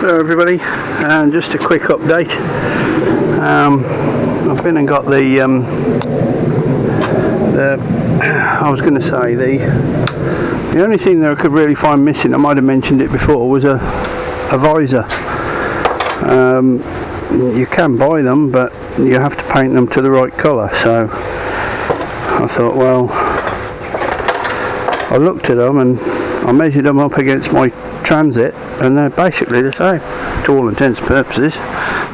Hello everybody, just a quick update. I've been and got the only thing that I could really find missing, I might have mentioned it before, was a visor. You can buy them, but you have to paint them to the right colour, so I thought, well, I looked at them and I measured them up against my Transit, and they're basically the same to all intents and purposes.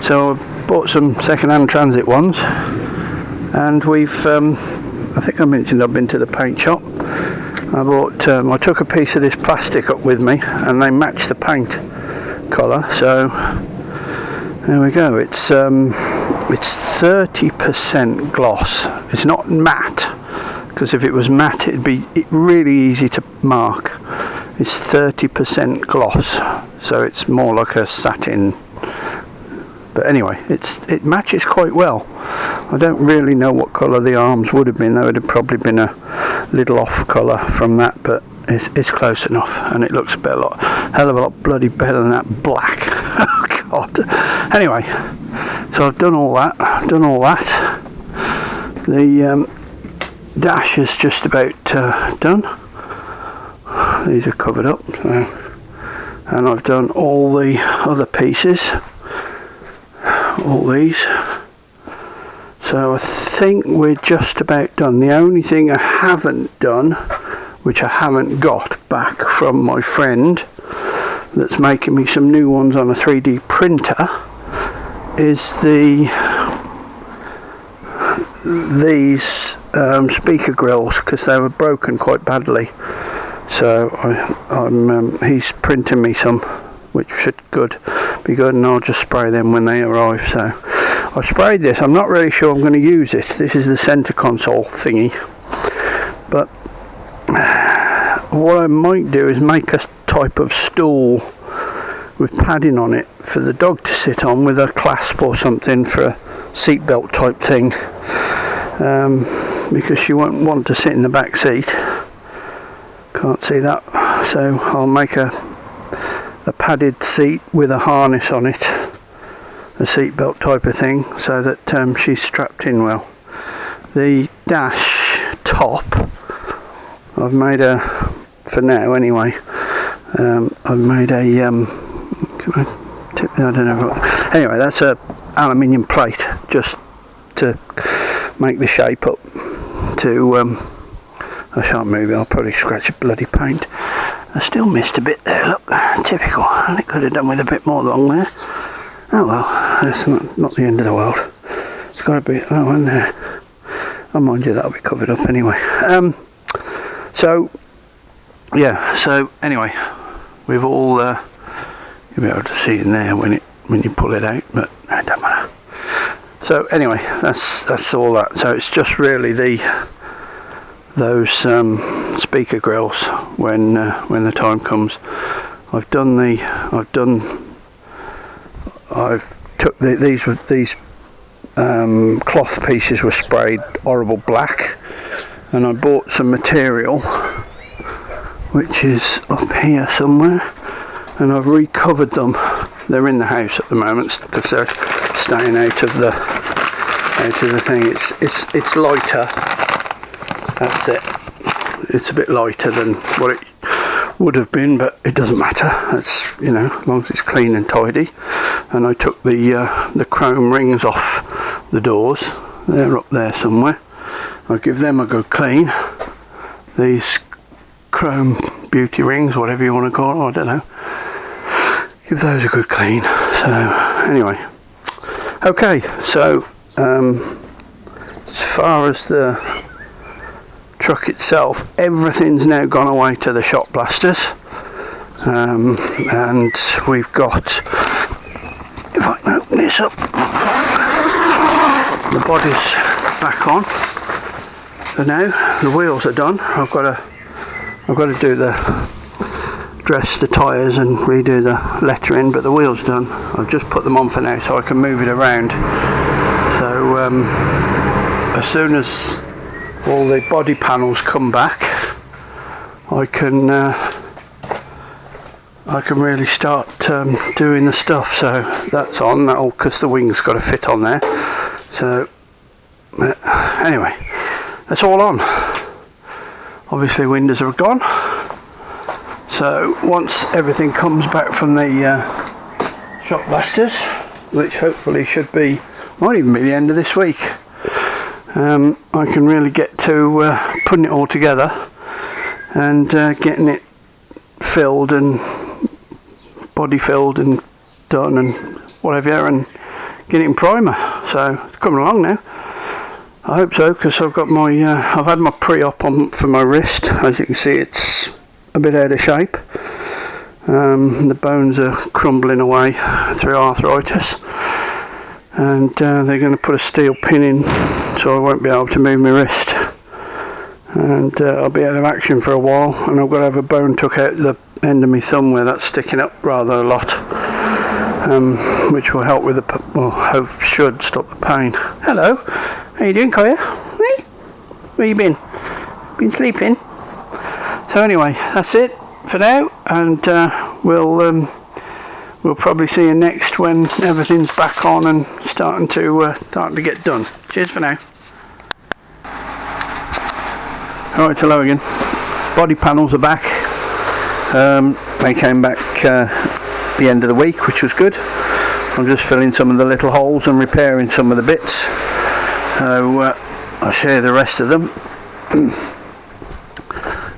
So I bought some second-hand Transit ones, and we've I think I mentioned I've been to the paint shop. I took a piece of this plastic up with me, and they match the paint colour, so there we go. It's 30% gloss. It's not matte, because if it was matte it'd be really easy to mark. It's 30% gloss, so it's more like a satin, but anyway, it matches quite well. I don't really know what colour the arms would have been. They would have probably been a little off colour from that, but it's close enough, and it looks hell of a lot bloody better than that black. Oh god. Anyway, so I've done all that. The dash is just about done. These are covered up, and I've done all the other pieces, all these, so I think we're just about done. The only thing I haven't done, which I haven't got back from my friend that's making me some new ones on a 3D printer, is these speaker grills, because they were broken quite badly. So he's printing me some, which should be good, and I'll just spray them when they arrive. So I've sprayed this. I'm not really sure I'm going to use it. This is the center console thingy, but what I might do is make a type of stool with padding on it for the dog to sit on, with a clasp or something for a seatbelt type thing, because she won't want to sit in the back seat. Can't see that, so I'll make a padded seat with a harness on it, a seatbelt type of thing, so that she's strapped in well. The dash top, I've made for now anyway, I've made a can I tip that? I don't know. Anyway, that's a aluminium plate, just to make the shape up to I shan't move it, I'll probably scratch a bloody paint. I still missed a bit there, look, typical, and it could have done with a bit more along there. Oh well, that's not the end of the world. It's got to be, and there. Oh, mind you, that'll be covered up anyway. So anyway, we've all, you'll be able to see in there when you pull it out, but it don't matter. So anyway, that's all that. So it's just really those speaker grills when the time comes. I've took these cloth pieces were sprayed horrible black, and I bought some material which is up here somewhere, and I've recovered them. They're in the house at the moment because they're staying out of the thing. It's lighter. That's it. It's a bit lighter than what it would have been, but it doesn't matter. That's, as long as it's clean and tidy. And I took the chrome rings off the doors. They're up there somewhere. I'll give them a good clean. These chrome beauty rings, whatever you want to call them, I don't know. Give those a good clean. So anyway, okay. So as far as the truck itself, everything's now gone away to the shop blasters, and we've got, if I can open this up, the body's back on. So now the wheels are done. I've got to do dress the tyres and redo the lettering, but the wheels done. I've just put them on for now so I can move it around. So as soon as all the body panels come back, I can I can really start doing the stuff. So that's on, that'll, because the wing's got to fit on there. So anyway, that's all on. Obviously windows are gone. So once everything comes back from the shop busters, which hopefully should be, might even be the end of this week, I can really get to putting it all together and getting it filled and body filled and done and whatever, and getting it in primer. So it's coming along now. I hope so, because I've got my I've had my pre-op on for my wrist. As you can see, it's a bit out of shape. The bones are crumbling away through arthritis, and they're going to put a steel pin in so I won't be able to move my wrist, and I'll be out of action for a while, and I've got to have a bone took out the end of my thumb where that's sticking up rather a lot, which will help with the, well, should stop the pain. Hello, how you doing, Kaya? Hey, where you been? Been sleeping? So anyway, that's it for now, and we'll probably see you next when everything's back on and starting to get done. Cheers for now. Alright, hello again. Body panels are back. They came back the end of the week, which was good. I'm just filling some of the little holes and repairing some of the bits. So I'll show you the rest of them.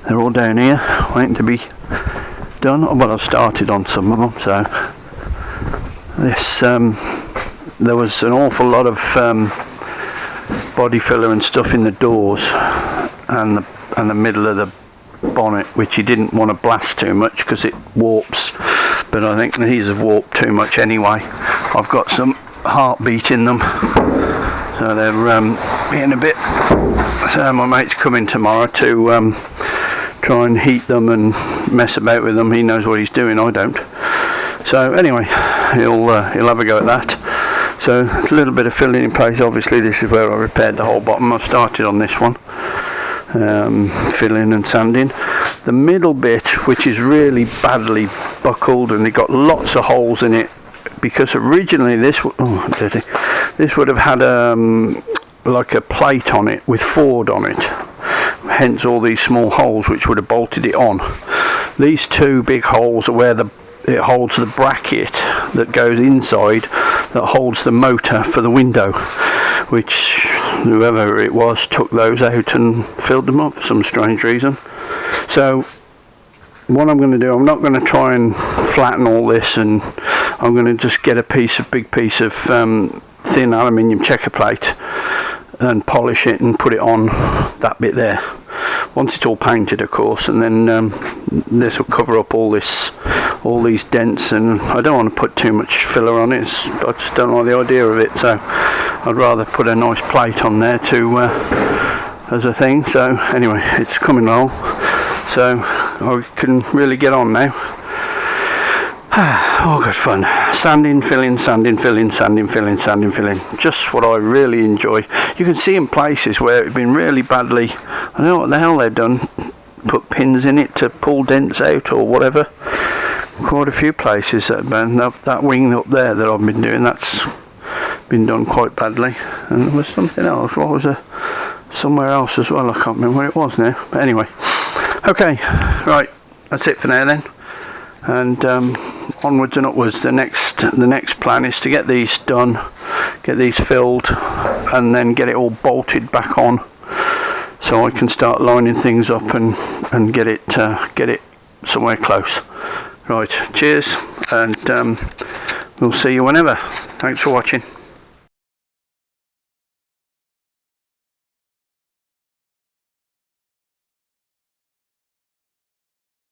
They're all down here waiting to be done. Well, I've started on some of them. So this there was an awful lot of body filler and stuff in the doors and the middle of the bonnet, which you didn't want to blast too much because it warps, but I think these have warped too much anyway. I've got some heartbeat in them, so they're being a bit, so my mate's coming tomorrow to try and heat them and mess about with them. He knows what he's doing, I don't. So anyway, he'll have a go at that. So a little bit of filling in place. Obviously this is where I repaired the whole bottom. I've started on this one, filling and sanding. The middle bit, which is really badly buckled and it got lots of holes in it, because originally this would have had like a plate on it with Ford on it, hence all these small holes which would have bolted it on. These two big holes are where it holds the bracket that goes inside, that holds the motor for the window, which whoever it was took those out and filled them up for some strange reason. So what I'm going to do, I'm not going to try and flatten all this, and I'm going to just get a big piece of thin aluminium checker plate and polish it and put it on that bit there. Once it's all painted, of course, and then this will cover up all these dents, and I don't want to put too much filler on it. I just don't like the idea of it, so I'd rather put a nice plate on there as a thing. So anyway, it's coming along, so I can really get on now. All good fun. Sanding, filling, sanding, filling, sanding, filling, sanding, filling. Just what I really enjoy. You can see in places where it's been really badly, I don't know what the hell they've done, put pins in it to pull dents out or whatever. Quite a few places that wing up there that I've been doing, that's been done quite badly. And there was something else. What was somewhere else as well? I can't remember where it was now. But anyway, okay, right, that's it for now then. And onwards and upwards. The next plan is to get these done, get these filled, and then get it all bolted back on, so I can start lining things up and get it somewhere close. Right, cheers, and we'll see you whenever. Thanks for watching.